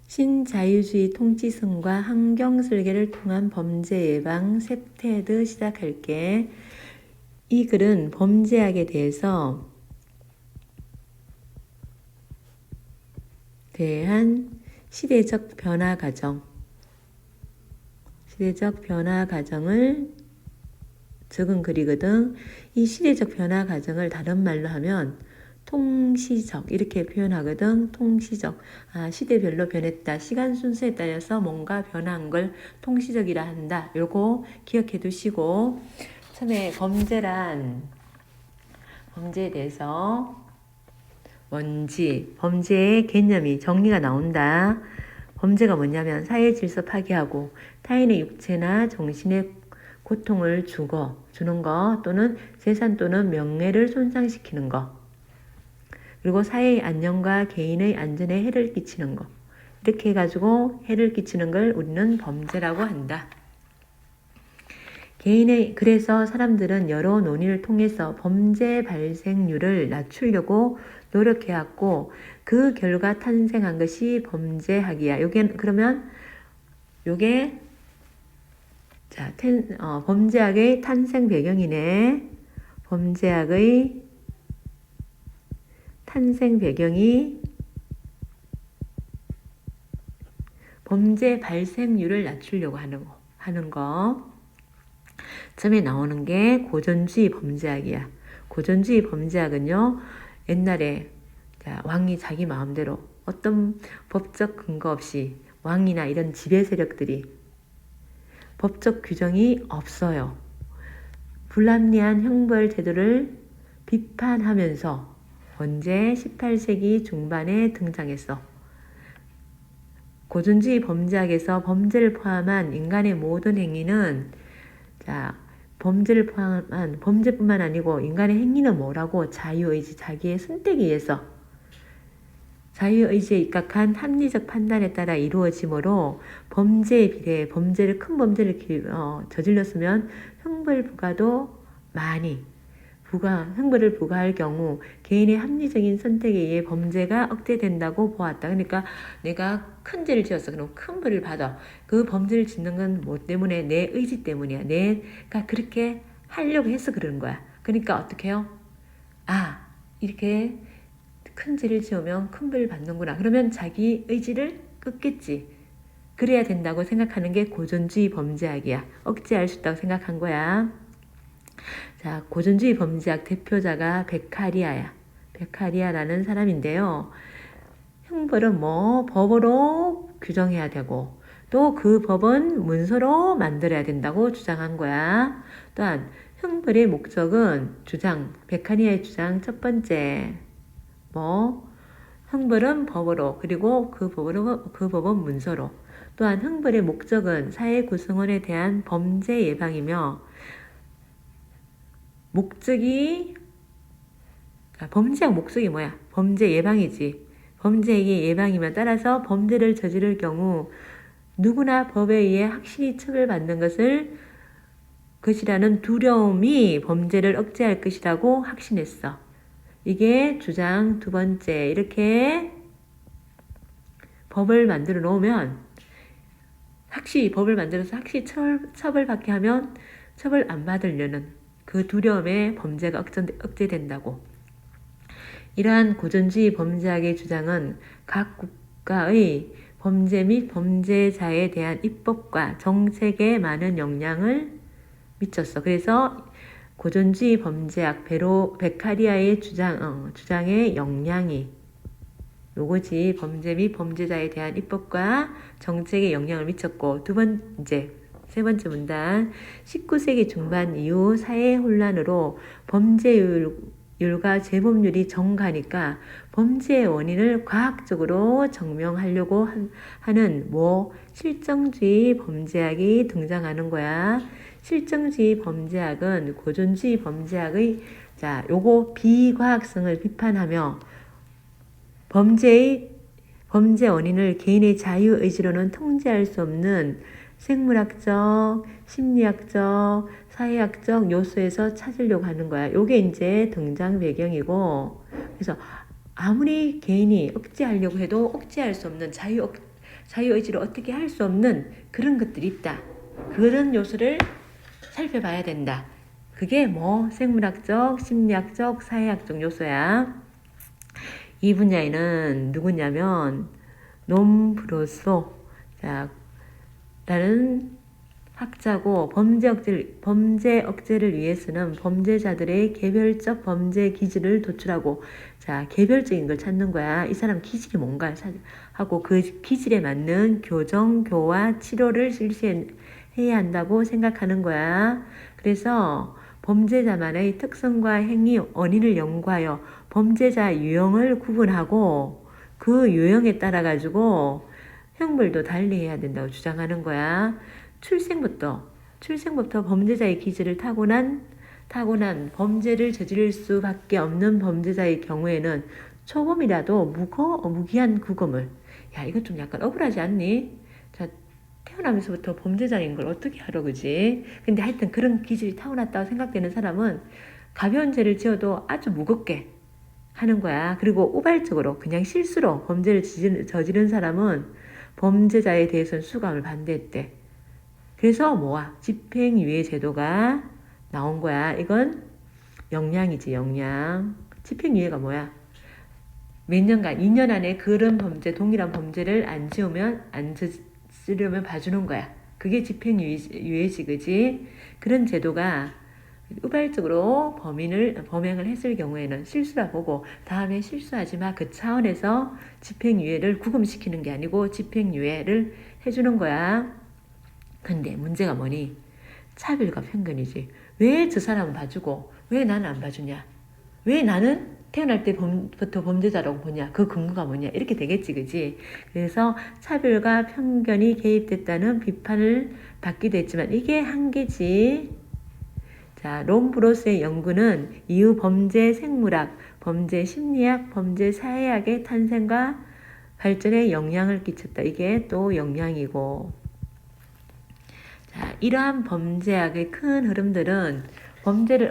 신자유주의 통치성과 환경설계를 통한 범죄 예방 셉테드 시작할게. 이 글은 범죄학에 대한 시대적 변화 과정을 적은 글이거든. 이 시대적 변화 과정을 다른 말로 하면 통시적 이렇게 표현하거든. 통시적. 시대별로 변했다. 시간 순서에 따라서 뭔가 변한 걸 통시적이라 한다. 요거 기억해 두시고, 처음에 범죄에 대해서 범죄의 개념이 정리가 나온다. 범죄가 뭐냐면 사회 질서 파괴하고 타인의 육체나 정신의 고통을 주는 거, 또는 재산 또는 명예를 손상시키는 거, 그리고 사회의 안녕과 개인의 안전에 해를 끼치는 거, 이렇게 해가지고 해를 끼치는 걸 우리는 범죄라고 한다. 그래서 사람들은 여러 논의를 통해서 범죄 발생률을 낮추려고 노력해왔고, 그 결과 탄생한 것이 범죄학이야. 범죄학의 탄생 배경이네. 범죄학의 탄생 배경이 범죄 발생률을 낮추려고 하는 거. 처음에 나오는 게 고전주의 범죄학이야. 고전주의 범죄학은요, 옛날에 왕이 자기 마음대로 어떤 법적 근거 없이 왕이나 이런 지배 세력들이 법적 규정이 없어요. 불합리한 형벌 제도를 비판하면서 언제 18세기 중반에 등장했어. 고전주의 범죄학에서 범죄를 포함한 인간의 모든 행위는 범죄를 포함한 범죄뿐만 아니고 인간의 행위는 뭐라고? 자유의지, 자기의 선택에 의해서 자유의지에 입각한 합리적 판단에 따라 이루어지므로 범죄에 비례해 큰 범죄를 저질렀으면 형벌을 부과할 경우 개인의 합리적인 선택에 의해 범죄가 억제된다고 보았다. 그러니까 내가 큰 죄를 지었어. 그럼 큰 벌을 받아. 그 범죄를 짓는 건 뭐 때문에? 내 의지 때문이야. 내가 그렇게 하려고 해서 그러는 거야. 그러니까 어떻게 해요? 이렇게 큰 죄를 지으면 큰 벌을 받는구나. 그러면 자기 의지를 꺾겠지. 그래야 된다고 생각하는 게 고전주의 범죄학이야. 억제할 수 있다고 생각한 거야. 고전주의 범죄학 대표자가 베카리아야. 베카리아라는 사람인데요. 형벌은 법으로 규정해야 되고, 또 그 법은 문서로 만들어야 된다고 주장한 거야. 또한 형벌의 목적은 베카리아의 주장 첫 번째, 형벌은 법으로, 그리고 그 법은 문서로. 또한 형벌의 목적은 사회 구성원에 대한 범죄 예방이며, 범죄의 목적이 뭐야? 범죄 예방이지. 범죄의 예방이면 따라서 범죄를 저지를 경우 누구나 법에 의해 확실히 처벌받는 것이라는 두려움이 범죄를 억제할 것이라고 확신했어. 이게 주장 두 번째. 이렇게 법을 만들어 놓으면 법을 만들어서 확실히 처벌받게 하면 처벌 안 받으려는 그 두려움에 범죄가 억제된다고. 이러한 고전주의 범죄학의 주장은 각 국가의 범죄 및 범죄자에 대한 입법과 정책에 많은 영향을 미쳤어. 그래서 고전주의 범죄학 베카리아의 주장의 영향이 요거지. 범죄 및 범죄자에 대한 입법과 정책에 영향을 미쳤고, 세 번째 문단. 19세기 중반 이후 사회 혼란으로 범죄율과 재범률이 증가하니까 범죄의 원인을 과학적으로 증명하려고 하는 실정주의 범죄학이 등장하는 거야. 실정주의 범죄학은 고전주의 범죄학의 요거 비과학성을 비판하며 범죄 원인을 개인의 자유의지로는 통제할 수 없는 생물학적, 심리학적, 사회학적 요소에서 찾으려고 하는 거야. 요게 이제 등장 배경이고, 그래서 아무리 개인이 억제하려고 해도 억제할 수 없는 자유의지로 어떻게 할 수 없는 그런 것들이 있다. 그런 요소를 살펴봐야 된다. 그게 뭐 생물학적, 심리학적, 사회학적 요소야. 이 분야에는 누구냐면 롬브로소 라는 학자고, 범죄 억제를 위해서는 범죄자들의 개별적 범죄 기질을 도출하고, 개별적인 걸 찾는 거야. 이 사람 기질이 뭔가 하고 그 기질에 맞는 교정, 교화, 치료를 실시해야 한다고 생각하는 거야. 그래서 범죄자만의 특성과 행위, 원인을 연구하여 범죄자 유형을 구분하고 그 유형에 따라 가지고 형벌도 달리해야 된다고 주장하는 거야. 출생부터 범죄자의 기질을 타고난 범죄를 저지를 수밖에 없는 범죄자의 경우에는 초범이라도 무기한 구금을. 야, 이거 좀 약간 억울하지 않니? 자, 태어나면서부터 범죄자인 걸 어떻게 하러, 그지? 근데 하여튼 그런 기질이 타고났다고 생각되는 사람은 가벼운 죄를 지어도 아주 무겁게 하는 거야. 그리고 우발적으로 그냥 실수로 범죄를 저지른 사람은 범죄자에 대해서는 수감을 반대했대. 그래서 뭐야? 집행유예 제도가 나온 거야. 이건 영량이지, 영량. 집행유예가 뭐야? 몇 년간, 2년 안에 그런 동일한 범죄를 안 저지르면 봐주는 거야. 그게 집행유예지, 그지? 그런 제도가 우발적으로 범행을 했을 경우에는 실수라 보고 다음에 실수하지 마, 그 차원에서 집행유예를 구금시키는 게 아니고 집행유예를 해주는 거야. 근데 문제가 뭐니? 차별과 편견이지. 왜 저 사람은 봐주고 왜 나는 안 봐주냐? 왜 나는 태어날 때부터 범죄자라고 보냐? 그 근거가 뭐냐? 이렇게 되겠지, 그지? 그래서 차별과 편견이 개입됐다는 비판을 받기도 했지만 이게 한계지. 롬브로스의 연구는 이후 범죄 생물학, 범죄 심리학, 범죄 사회학의 탄생과 발전에 영향을 끼쳤다. 이게 또 영향이고. 이러한 범죄학의 큰 흐름들은 범죄를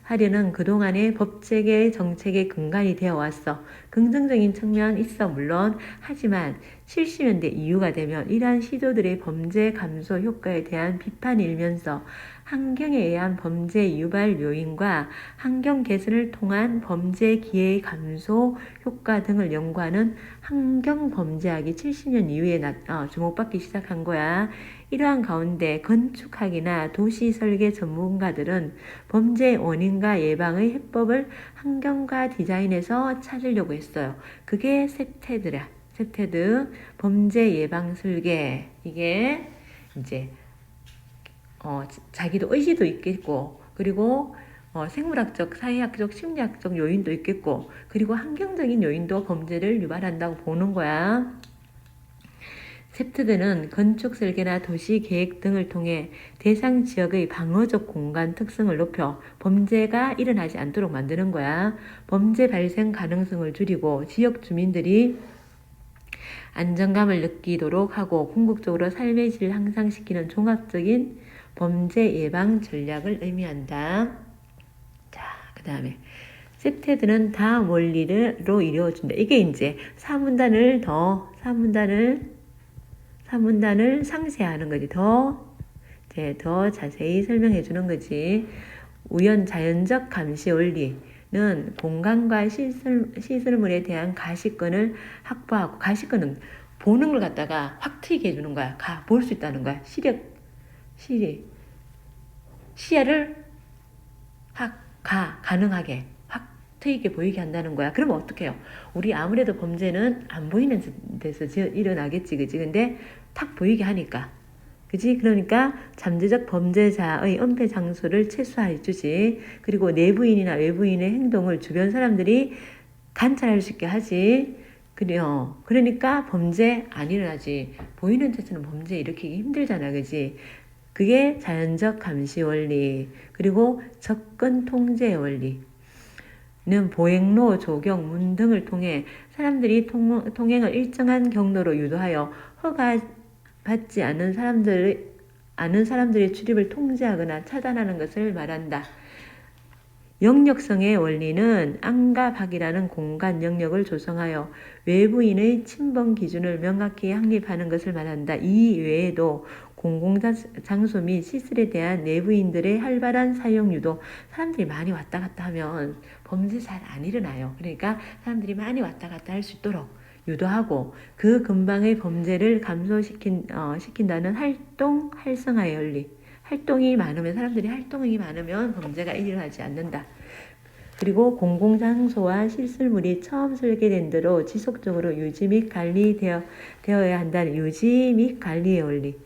하려는 그동안의 법제계 정책의 근간이 되어 왔어. 긍정적인 측면 있어 물론, 하지만 70년대 이후가 되면 이러한 시도들의 범죄 감소 효과에 대한 비판이 일면서 환경에 의한 범죄 유발 요인과 환경 개선을 통한 범죄 기회 감소 효과 등을 연구하는 환경범죄학이 70년 이후에 주목받기 시작한 거야. 이러한 가운데 건축학이나 도시설계 전문가들은 범죄 원인과 예방의 해법을 환경과 디자인에서 찾으려고 했어요. 그게 셉테드라. 셉테드 범죄 예방 설계. 이게 이제 자기도 의지도 있겠고, 그리고 생물학적, 사회학적, 심리학적 요인도 있겠고, 그리고 환경적인 요인도 범죄를 유발한다고 보는 거야. 셉트드는 건축 설계나 도시 계획 등을 통해 대상 지역의 방어적 공간 특성을 높여 범죄가 일어나지 않도록 만드는 거야. 범죄 발생 가능성을 줄이고 지역 주민들이 안정감을 느끼도록 하고 궁극적으로 삶의 질을 향상시키는 종합적인 범죄 예방 전략을 의미한다. 자, 그 다음에 셉테드는 다음 원리로 이루어진다. 이게 이제 사문단을 상세하는 거지. 더 자세히 설명해 주는 거지. 자연적 감시 원리는 공간과 시설물에 대한 가시권을 확보하고, 가시권은 보는 걸 갖다가 확 트이게 해주는 거야. 볼 수 있다는 거야. 시야를 가능하게 확 트이게 보이게 한다는 거야. 그러면 어떡해요? 우리 아무래도 범죄는 안 보이는 데서 일어나겠지, 그지? 근데 탁 보이게 하니까, 그지? 그러니까 잠재적 범죄자의 은폐 장소를 최소화해 주지. 그리고 내부인이나 외부인의 행동을 주변 사람들이 관찰할 수 있게 하지. 그러니까 범죄 안 일어나지. 보이는 데서는 범죄 일으키기 힘들잖아, 그지? 그게 자연적 감시 원리. 그리고 접근 통제 원리. 는 보행로, 조경, 문 등을 통해 사람들이 통행을 일정한 경로로 유도하여 허가받지 않은 사람들의 출입을 통제하거나 차단하는 것을 말한다. 영역성의 원리는 안과 밖이라는 공간 영역을 조성하여 외부인의 침범 기준을 명확히 확립하는 것을 말한다. 이 외에도 공공장소 및 시설에 대한 내부인들의 활발한 사용 유도. 사람들이 많이 왔다 갔다 하면 범죄 잘 안 일어나요. 그러니까 사람들이 많이 왔다 갔다 할 수 있도록 유도하고 그 근방의 범죄를 감소시킨다는 활동 활성화의 원리. 활동이 많으면 사람들이 활동이 많으면 범죄가 일어나지 않는다. 그리고 공공장소와 시설물이 처음 설계된 대로 지속적으로 유지 및 관리되어야 한다는 유지 및 관리의 원리.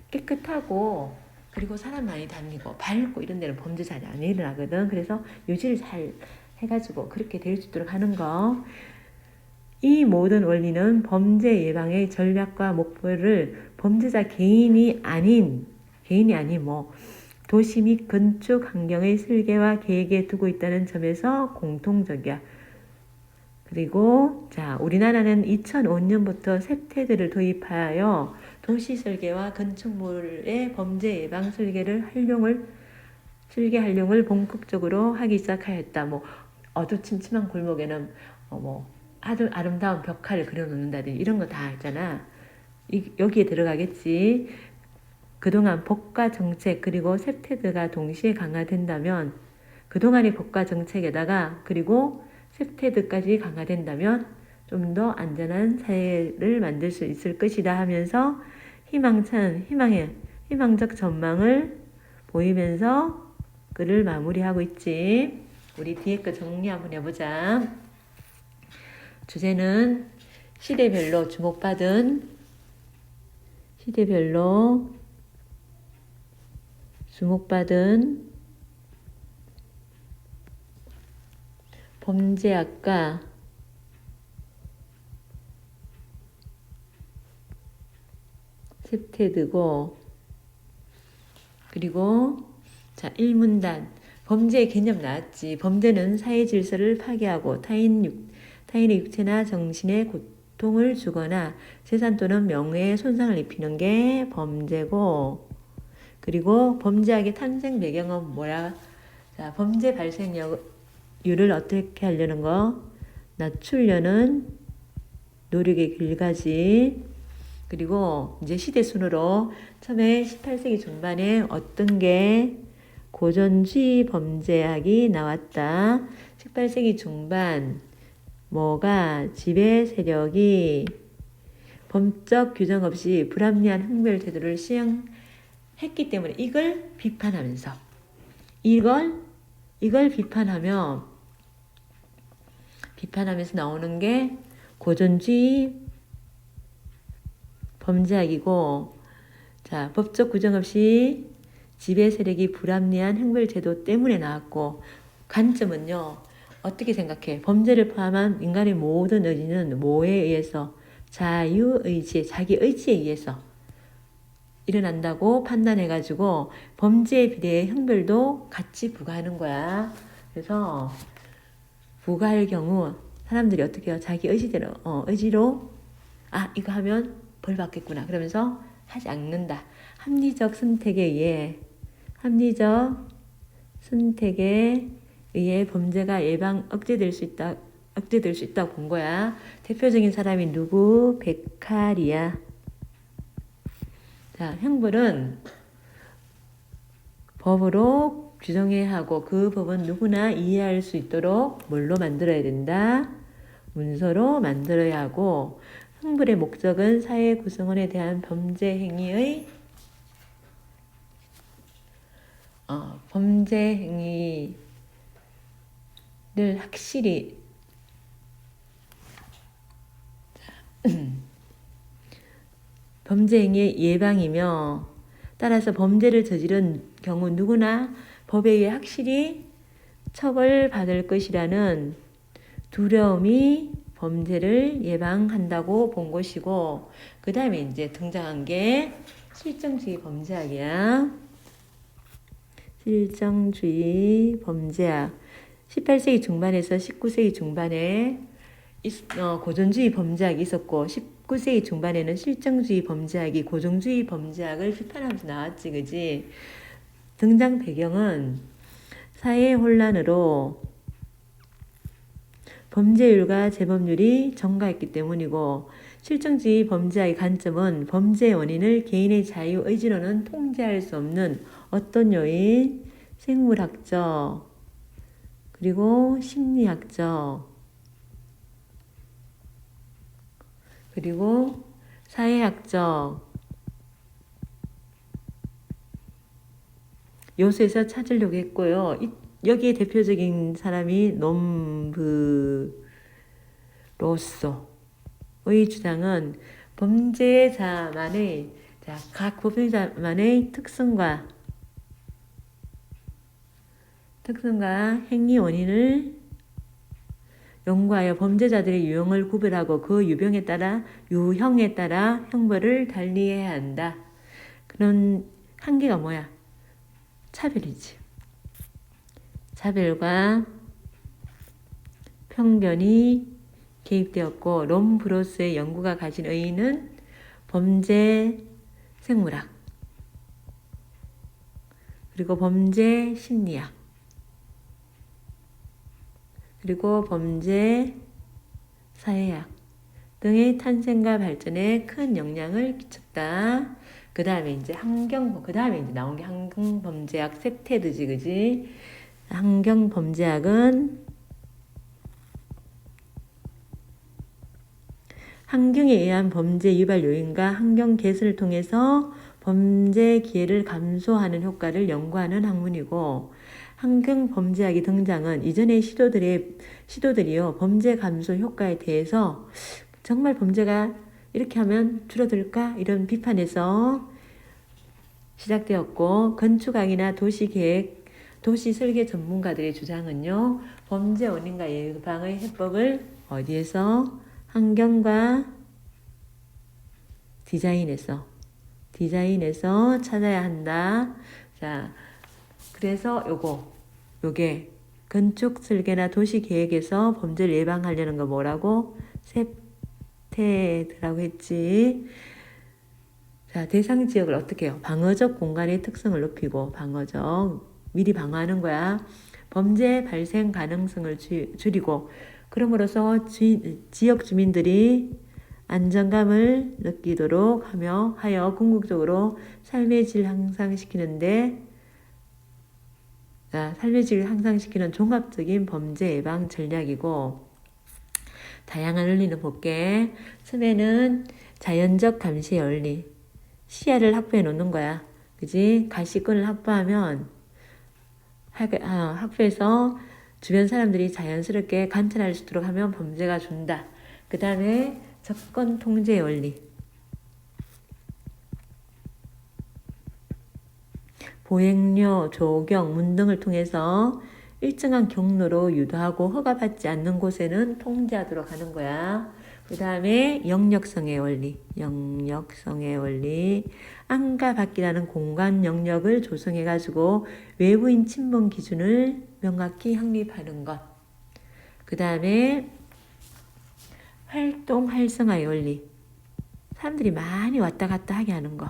깨끗하고 그리고 사람 많이 다니고 밝고 이런 데는 범죄 잘 안 일어나거든. 그래서 유지를 잘 해가지고 그렇게 될 수 있도록 하는 거. 이 모든 원리는 범죄 예방의 전략과 목표를 범죄자 개인이 아닌 도시 및 건축 환경의 설계와 계획에 두고 있다는 점에서 공통적이야. 그리고 우리나라는 2005년부터 septed를 도입하여 도시 설계와 건축물의 범죄 예방 설계 활용을 본격적으로 하기 시작하였다. 어두침침한 골목에는 아름다운 벽화를 그려놓는다든지 이런 거 다 있잖아. 여기에 들어가겠지. 그동안 법과 정책 그리고 septed가 동시에 강화된다면 그동안의 법과 정책에다가 그리고 septed까지 강화된다면 좀 더 안전한 사회를 만들 수 있을 것이다 하면서 희망적 전망을 보이면서 글을 마무리하고 있지. 우리 뒤에 거 정리 한번 해보자. 주제는 시대별로 주목받은 범죄학과 septed고 그리고 1문단 범죄의 개념 나왔지. 범죄는 사회 질서를 파괴하고 타인의 육체나 정신에 고통을 주거나 재산 또는 명예에 손상을 입히는 게 범죄고 그리고 범죄학의 탄생 배경은 뭐야? 범죄 발생률을 어떻게 하려는 거? 낮추려는 노력의 길가지. 그리고 이제 시대 순으로 처음에 18세기 중반에 어떤 게 고전주의 범죄학이 나왔다. 18세기 중반 지배 세력이 법적 규정 없이 불합리한 형벌 제도를 시행했기 때문에 이걸 비판하면서 비판하면서 나오는 게 고전주의 범죄학이고 법적 규정 없이 지배 세력이 불합리한 형벌 제도 때문에 나왔고 관점은요. 어떻게 생각해? 범죄를 포함한 인간의 모든 의지는 뭐에 의해서? 자유의지, 자기 의지에 의해서 일어난다고 판단해가지고 범죄에 비례해 형벌도 같이 부과하는 거야. 그래서 부과할 경우 사람들이 어떻게 해요? 자기 의지로 이거 하면 벌 받겠구나. 그러면서 하지 않는다. 합리적 선택에 의해 범죄가 억제될 수 있다고 본 거야. 대표적인 사람이 누구? 베카리야. 형벌은 법으로 규정해야 하고 그 법은 누구나 이해할 수 있도록 뭘로 만들어야 된다? 문서로 만들어야 하고 형벌의 목적은 사회 구성원에 대한 범죄 행위를 확실히 범죄 행위의 예방이며 따라서 범죄를 저지른 경우 누구나 법에 의해 확실히 처벌받을 것이라는 두려움이 범죄를 예방한다고 본 것이고 그 다음에 이제 등장한 게 실정주의 범죄학이야. 실정주의 범죄학 18세기 중반에서 19세기 중반에 고전주의 범죄학이 있었고 19세기 중반에는 실정주의 범죄학이 고전주의 범죄학을 비판하면서 나왔지. 그지? 등장 배경은 사회 혼란으로 범죄율과 재범률이 증가했기 때문이고, 실정주의 범죄의 관점은 범죄의 원인을 개인의 자유의지로는 통제할 수 없는 어떤 요인, 생물학적, 그리고 심리학적, 그리고 사회학적 요소에서 찾으려고 했고요. 여기에 대표적인 사람이 놈브로소의 주장은 범죄자만의, 각 범죄자만의 특성과 행위 원인을 연구하여 범죄자들의 유형을 구별하고 그 유형에 따라 형벌을 달리해야 한다. 그런 한계가 뭐야? 차별이지. 차별과 편견이 개입되었고, 롬브로스의 연구가 가진 의의는 범죄 생물학, 그리고 범죄 심리학, 그리고 범죄 사회학 등의 탄생과 발전에 큰 영향을 끼쳤다. 그 다음에 이제 나온 게 환경범죄학 셉테드지, 그지? 환경범죄학은 환경에 의한 범죄 유발 요인과 환경 개선을 통해서 범죄 기회를 감소하는 효과를 연구하는 학문이고, 환경범죄학의 등장은 이전의 시도들이요, 범죄 감소 효과에 대해서 정말 범죄가 이렇게 하면 줄어들까? 이런 비판에서 시작되었고, 건축학이나 도시계획, 도시설계 전문가들의 주장은요, 범죄 원인과 예방의 해법을 어디에서? 환경과 디자인에서 찾아야 한다. 자, 그래서 요게 건축 설계나 도시 계획에서 범죄를 예방하려는 거 뭐라고? 셉테드라고 했지. 자, 대상 지역을 어떻게 해요? 방어적 공간의 특성을 높이고, 미리 방어하는 거야. 범죄 발생 가능성을 줄이고, 그럼으로써 지역 주민들이 안정감을 느끼도록 하여 궁극적으로 삶의 질 향상시키는 종합적인 범죄 예방 전략이고, 다양한 원리는 볼게. 처음에는 자연적 감시의 원리. 시야를 확보해 놓는 거야. 그지? 가시권을 확보하면, 확보해서 주변 사람들이 자연스럽게 관찰할 수 있도록 하면 범죄가 준다. 그 다음에 접근 통제 원리. 보행료, 조경, 문 등을 통해서 일정한 경로로 유도하고 허가받지 않는 곳에는 통제하도록 하는 거야. 그 다음에 영역성의 원리. 안과 밖이라는 공간 영역을 조성해가지고 외부인 침범 기준을 명확히 확립하는 것. 그 다음에 활동 활성화의 원리. 사람들이 많이 왔다 갔다 하게 하는 거.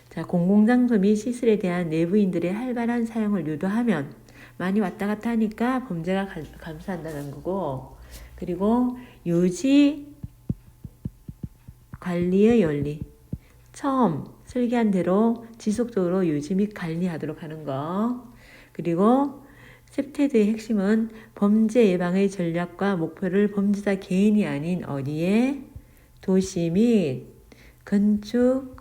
자, 공공장소 및 시설에 대한 내부인들의 활발한 사용을 유도하면 많이 왔다 갔다 하니까 범죄가 감소한다는 거고, 그리고 유지 관리의 원리. 처음 설계한 대로 지속적으로 유지 및 관리하도록 하는 거. 그리고 셉테드의 핵심은 범죄 예방의 전략과 목표를 범죄자 개인이 아닌 어디에? 도시 및 건축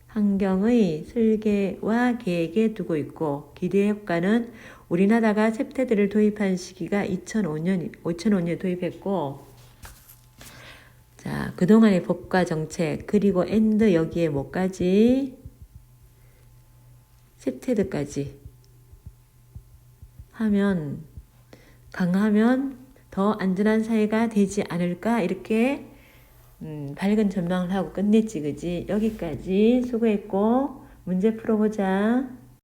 환경의 설계와 계획에 두고 있고, 기대 효과는 우리나라가 셉테드를 도입한 시기가 2005년에 도입했고, 자, 그동안의 법과 정책, 그리고 여기에 뭐까지? 셉테드까지 강하면 더 안전한 사회가 되지 않을까? 이렇게 밝은 전망을 하고 끝냈지, 그지? 여기까지 수고했고, 문제 풀어보자.